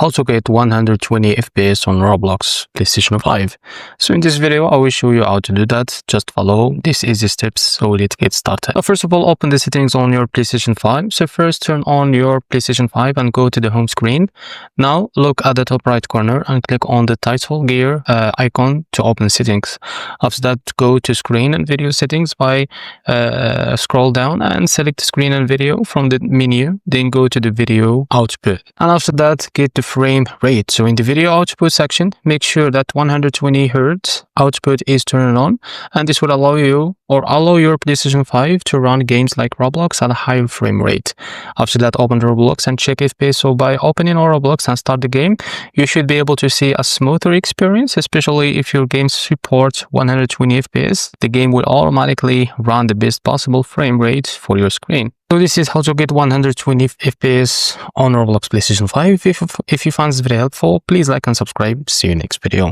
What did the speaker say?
how to get 120 FPS on Roblox PlayStation 5. So in this video, I will show you how to do that. Just follow these easy steps so let's get started. First of all, open the settings on your PlayStation 5. So first turn on your PlayStation 5 and go to the home screen. Now look at the top right corner and click on the title gear icon to open settings. After that, go to screen and video settings by scroll down and select screen and video from the menu. Then go to the video output. And after that, get the frame rate. So in the video output section, make sure that 120 Hz output is turned on, and this will allow you or allow your PlayStation 5 to run games like Roblox at a higher frame rate. After that, open Roblox and check FPS. So by opening Roblox and start the game, you should be able to see a smoother experience, especially if your game supports 120 FPS. The game will automatically run the best possible frame rate for your screen. So this is how to get 120 FPS on Roblox PlayStation 5. If you found this very helpful, please like and subscribe. See you next video.